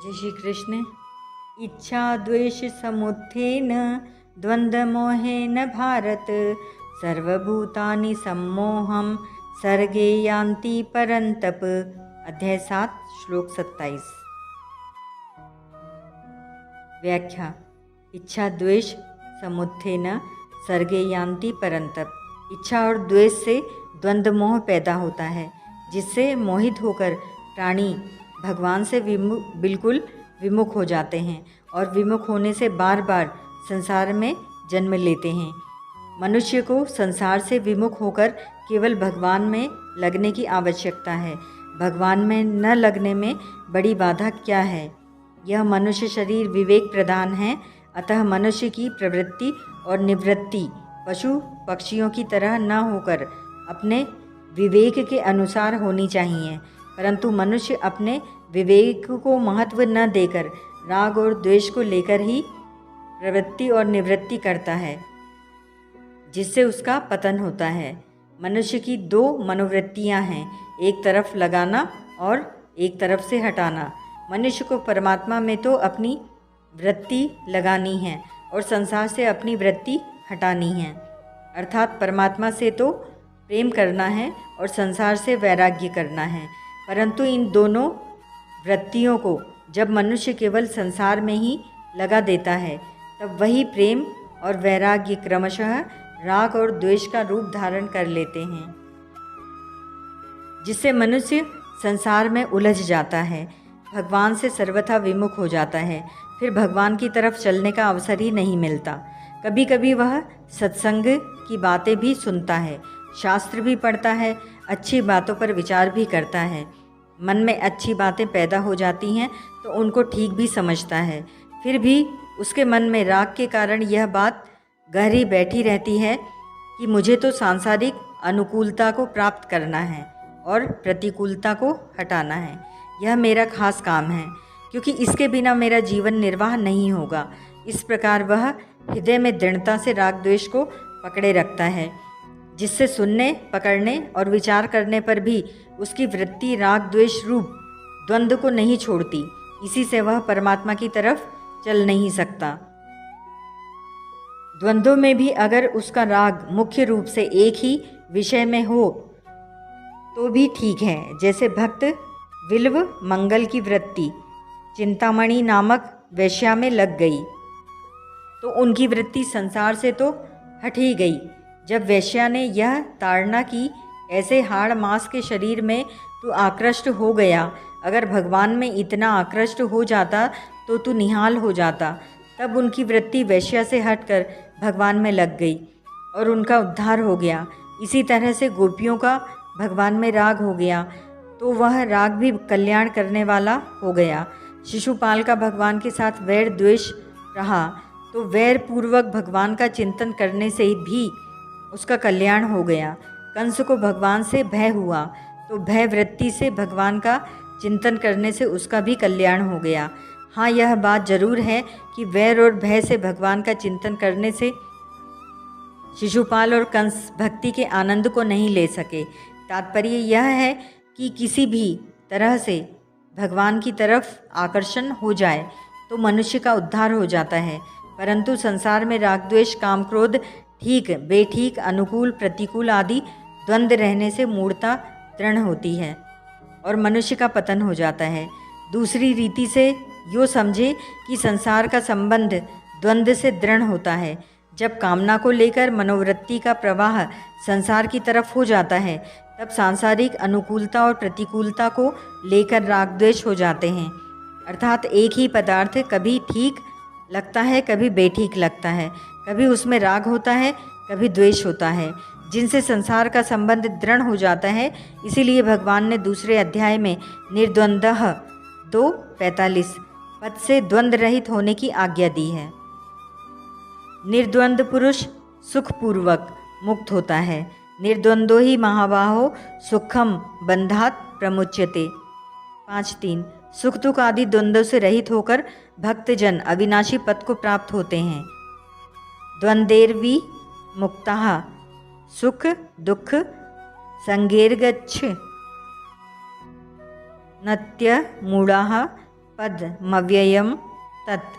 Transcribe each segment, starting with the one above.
जय श्री कृष्ण। इच्छा द्वेष समुत्थेन द्वंद्वमोहेन भारत, सर्वभूतानि सम्मोहं सर्गे यान्ति परन्तप। अध्याय 7 श्लोक 27। व्याख्या। इच्छा द्वेष समुत्थेन सर्गे यान्ति परन्तप। इच्छा और द्वेष से द्वंद्व मोह पैदा होता है, जिससे मोहित होकर प्राणी भगवान से बिल्कुल विमुख हो जाते हैं और विमुख होने से बार बार संसार में जन्म लेते हैं। मनुष्य को संसार से विमुख होकर केवल भगवान में लगने की आवश्यकता है। भगवान में न लगने में बड़ी बाधा क्या है? यह मनुष्य शरीर विवेक प्रधान है, अतः मनुष्य की प्रवृत्ति और निवृत्ति पशु पक्षियों की तरह न होकर अपने विवेक के अनुसार होनी चाहिए, परंतु मनुष्य अपने विवेक को महत्व न देकर राग और द्वेष को लेकर ही प्रवृत्ति और निवृत्ति करता है, जिससे उसका पतन होता है। मनुष्य की दो मनोवृत्तियां हैं, एक तरफ लगाना और एक तरफ से हटाना। मनुष्य को परमात्मा में तो अपनी वृत्ति लगानी है और संसार से अपनी वृत्ति हटानी है, अर्थात परमात्मा से तो प्रेम करना है और संसार से वैराग्य करना है। परंतु इन दोनों वृत्तियों को जब मनुष्य केवल संसार में ही लगा देता है, तब वही प्रेम और वैराग्य क्रमशः राग और द्वेष का रूप धारण कर लेते हैं, जिससे मनुष्य संसार में उलझ जाता है, भगवान से सर्वथा विमुख हो जाता है। फिर भगवान की तरफ चलने का अवसर ही नहीं मिलता। कभी कभी वह सत्संग की बातें भी सुनता है, शास्त्र भी पढ़ता है, अच्छी बातों पर विचार भी करता है। मन में अच्छी बातें पैदा हो जाती हैं तो उनको ठीक भी समझता है। फिर भी उसके मन में राग के कारण यह बात गहरी बैठी रहती है कि मुझे तो सांसारिक अनुकूलता को प्राप्त करना है और प्रतिकूलता को हटाना है। यह मेरा खास काम है, क्योंकि इसके बिना मेरा जीवन निर्वाह नहीं होगा। इस प्रकार वह हृदय में दृढ़ता से राग द्वेष को पकड़े रखता है, जिससे सुनने, पकड़ने और विचार करने पर भी उसकी वृत्ति राग द्वेष रूप द्वंद्व को नहीं छोड़ती। इसी से वह परमात्मा की तरफ चल नहीं सकता। द्वंद्वों में भी अगर उसका राग मुख्य रूप से एक ही विषय में हो तो भी ठीक है। जैसे भक्त विल्व मंगल की वृत्ति चिंतामणि नामक वेश्या में लग गई, तो उनकी वृत्ति संसार से तो हट ही गई। जब वेश्या ने यह ताड़ना की, ऐसे हाड़ मांस के शरीर में तू आकृष्ट हो गया, अगर भगवान में इतना आकृष्ट हो जाता तो तू निहाल हो जाता। तब उनकी वृत्ति वेश्या से हटकर भगवान में लग गई और उनका उद्धार हो गया। इसी तरह से गोपियों का भगवान में राग हो गया, तो वह राग भी कल्याण करने वाला हो गया। शिशुपाल का भगवान के साथ वैर द्वेष रहा, तो वैर पूर्वक भगवान का चिंतन करने से भी उसका कल्याण हो गया। कंस को भगवान से भय हुआ, तो भय वृत्ति से भगवान का चिंतन करने से उसका भी कल्याण हो गया। हाँ, यह बात जरूर है कि वैर और भय से भगवान का चिंतन करने से शिशुपाल और कंस भक्ति के आनंद को नहीं ले सके। तात्पर्य यह है कि किसी भी तरह से भगवान की तरफ आकर्षण हो जाए तो मनुष्य का उद्धार हो जाता है। परंतु संसार में राग द्वेष काम क्रोध ठीक बेठीक अनुकूल प्रतिकूल आदि द्वंद्व रहने से मूढ़ता दृढ़ होती है और मनुष्य का पतन हो जाता है। दूसरी रीति से यो समझे कि संसार का संबंध द्वंद्व से दृढ़ होता है। जब कामना को लेकर मनोवृत्ति का प्रवाह संसार की तरफ हो जाता है, तब सांसारिक अनुकूलता और प्रतिकूलता को लेकर राग द्वेष हो जाते हैं। अर्थात एक ही पदार्थ कभी ठीक लगता है, कभी बेठीक लगता है, कभी उसमें राग होता है, कभी द्वेष होता है, जिनसे संसार का संबंध दृढ़ हो जाता है। इसीलिए भगवान ने दूसरे अध्याय में निर्द्वंद्वः 2:45 पद से द्वंद्व रहित होने की आज्ञा दी है। निर्द्वंद्व पुरुष सुखपूर्वक मुक्त होता है। निर्द्वंद्वो ही महाबाहो सुखम बंधात प्रमुच्यते। 5:3 सुख दुख आदि द्वंद्व से रहित होकर भक्तजन अविनाशी पद को प्राप्त होते हैं। द्वंद्वैर्वि मुक्ताः सुख दुख संगैर्गच्छ नत्य मूढ़ाः पद्मव्ययम तत्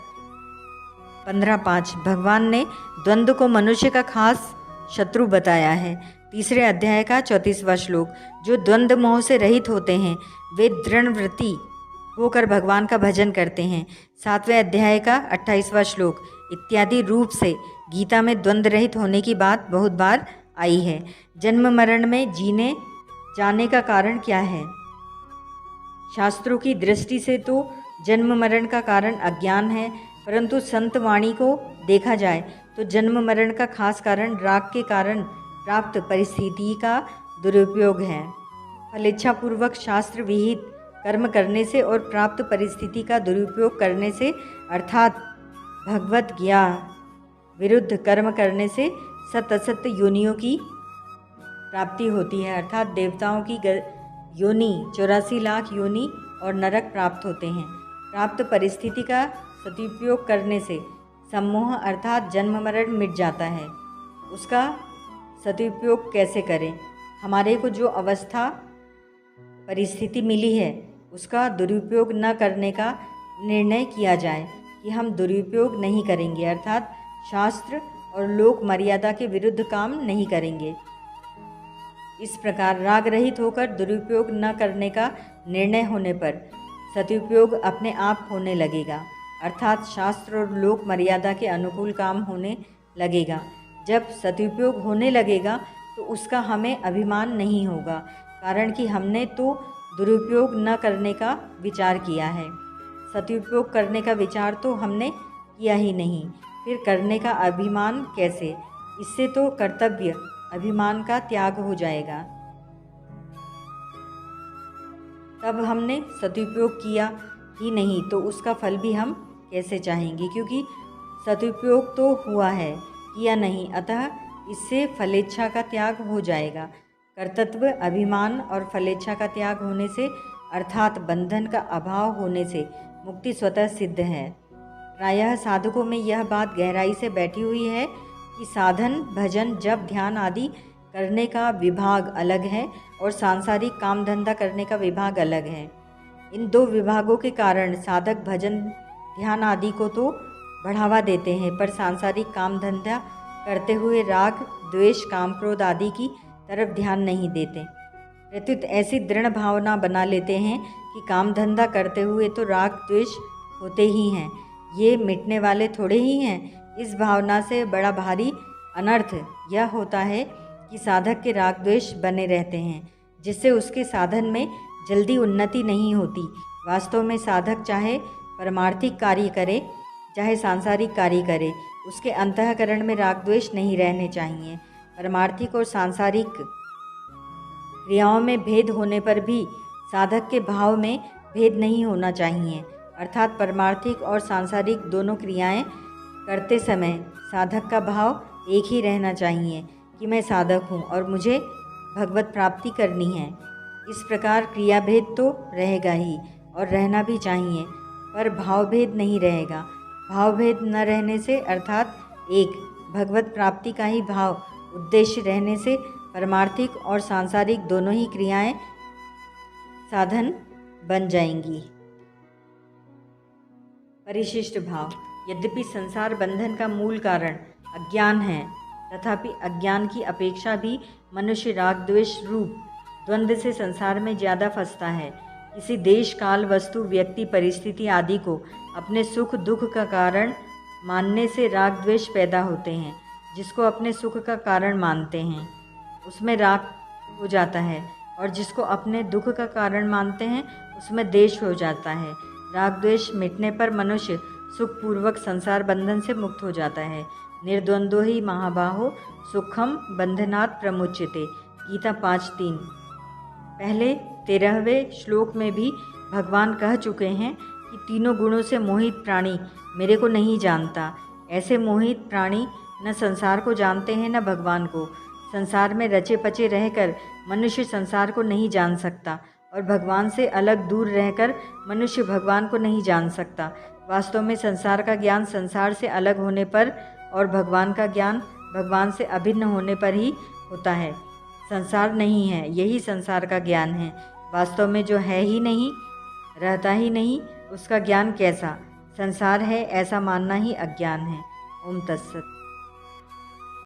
15.5 भगवान ने द्वंद्व को मनुष्य का खास शत्रु बताया है। तीसरे अध्याय का 34वां श्लोक। जो द्वंद्व मोह से रहित होते हैं वे दृढ़व्रती होकर भगवान का भजन करते हैं। 7वें अध्याय का 28वां श्लोक इत्यादि रूप से गीता में द्वंद्व रहित होने की बात बहुत बार आई है। जन्म मरण में जीने जाने का कारण क्या है? शास्त्रों की दृष्टि से तो जन्म मरण का कारण अज्ञान है, परंतु संत वाणी को देखा जाए तो जन्म मरण का खास कारण राग के कारण प्राप्त परिस्थिति का दुरुपयोग है। फलेच्छापूर्वक शास्त्र विहित कर्म करने से और प्राप्त परिस्थिति का दुरुपयोग करने से अर्थात भगवत ज्ञान विरुद्ध कर्म करने से सत असत योनियों की प्राप्ति होती है, अर्थात देवताओं की योनि 84 लाख योनि और नरक प्राप्त होते हैं। प्राप्त परिस्थिति का सदुपयोग करने से सम्मोह अर्थात जन्म मरण मिट जाता है। उसका सदुपयोग कैसे करें? हमारे को जो अवस्था परिस्थिति मिली है उसका दुरुपयोग न करने का निर्णय किया जाए कि हम दुरुपयोग नहीं करेंगे, अर्थात शास्त्र और लोक मर्यादा के विरुद्ध काम नहीं करेंगे। इस प्रकार राग रहित होकर दुरुपयोग न करने का निर्णय होने पर सदुपयोग अपने आप होने लगेगा, अर्थात शास्त्र और लोक मर्यादा के अनुकूल काम होने लगेगा। जब सदुपयोग होने लगेगा तो उसका हमें अभिमान नहीं होगा, कारण कि हमने तो दुरुपयोग न करने का विचार किया है। सदुपयोग करने का विचार तो हमने किया ही नहीं, फिर करने का अभिमान कैसे? इससे तो कर्तव्य अभिमान का त्याग हो जाएगा। तब हमने सदुपयोग किया ही नहीं तो उसका फल भी हम कैसे चाहेंगे, क्योंकि सदुपयोग तो हुआ है, किया नहीं, अतः इससे फलेच्छा का त्याग हो जाएगा। कर्तव्य अभिमान और फलेच्छा का त्याग होने से अर्थात बंधन का अभाव होने से मुक्ति स्वतः सिद्ध है। प्रायः साधकों में यह बात गहराई से बैठी हुई है कि साधन भजन जप ध्यान आदि करने का विभाग अलग है और सांसारिक काम धंधा करने का विभाग अलग है। इन दो विभागों के कारण साधक भजन ध्यान आदि को तो बढ़ावा देते हैं, पर सांसारिक काम धंधा करते हुए राग द्वेष काम क्रोध आदि की तरफ ध्यान नहीं देते। प्रत्युत ऐसी दृढ़ भावना बना लेते हैं कि काम धंधा करते हुए तो राग द्वेष होते ही हैं, ये मिटने वाले थोड़े ही हैं। इस भावना से बड़ा भारी अनर्थ यह होता है कि साधक के राग द्वेष बने रहते हैं, जिससे उसके साधन में जल्दी उन्नति नहीं होती। वास्तव में साधक चाहे परमार्थिक कार्य करे चाहे सांसारिक कार्य करे, उसके अंतःकरण में राग द्वेष नहीं रहने चाहिए। परमार्थिक और सांसारिक क्रियाओं में भेद होने पर भी साधक के भाव में भेद नहीं होना चाहिए, अर्थात परमार्थिक और सांसारिक दोनों क्रियाएं करते समय साधक का भाव एक ही रहना चाहिए कि मैं साधक हूँ और मुझे भगवत प्राप्ति करनी है। इस प्रकार क्रिया भेद तो रहेगा ही और रहना भी चाहिए, पर भाव भेद नहीं रहेगा। भाव भेद न रहने से अर्थात एक भगवत प्राप्ति का ही भाव उद्देश्य रहने से परमार्थिक और सांसारिक दोनों ही क्रियाएं साधन बन जाएंगी। परिशिष्ट भाव। यद्यपि संसार बंधन का मूल कारण अज्ञान है, तथापि अज्ञान की अपेक्षा भी मनुष्य राग द्वेष रूप द्वंद्व से संसार में ज़्यादा फंसता है। किसी देश काल वस्तु व्यक्ति परिस्थिति आदि को अपने सुख दुख का कारण मानने से राग द्वेष पैदा होते हैं। जिसको अपने सुख का कारण मानते हैं उसमें राग हो जाता है, और जिसको अपने दुख का कारण मानते हैं उसमें द्वेष हो जाता है। राग द्वेष मिटने पर मनुष्य सुखपूर्वक संसार बंधन से मुक्त हो जाता है। निर्द्वंद्व ही महाबाहो सुखम बंधनात् प्रमुच्यते। गीता 5:3। पहले 13वें श्लोक में भी भगवान कह चुके हैं कि तीनों गुणों से मोहित प्राणी मेरे को नहीं जानता। ऐसे मोहित प्राणी न संसार को जानते हैं न भगवान को। संसार में रचे पचे रहकर मनुष्य संसार को नहीं जान सकता और भगवान से अलग दूर रहकर मनुष्य भगवान को नहीं जान सकता। वास्तव में संसार का ज्ञान संसार से अलग होने पर और भगवान का ज्ञान भगवान से अभिन्न होने पर ही होता है। संसार नहीं है, यही संसार का ज्ञान है। वास्तव में जो है ही नहीं, रहता ही नहीं, उसका ज्ञान कैसा? संसार है ऐसा मानना ही अज्ञान है। ओम तत्सत।